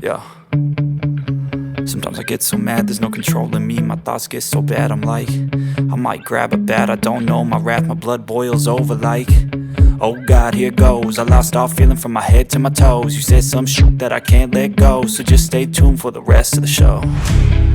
Yeah. Sometimes I get so mad, there's no controlling me. My thoughts get so bad, I'm like, I might grab a bat, I don't know. My wrath, my blood boils over like, oh God, here goes. I lost all feeling from my head to my toes. You said some shit that I can't let go, so just stay tuned for the rest of the show.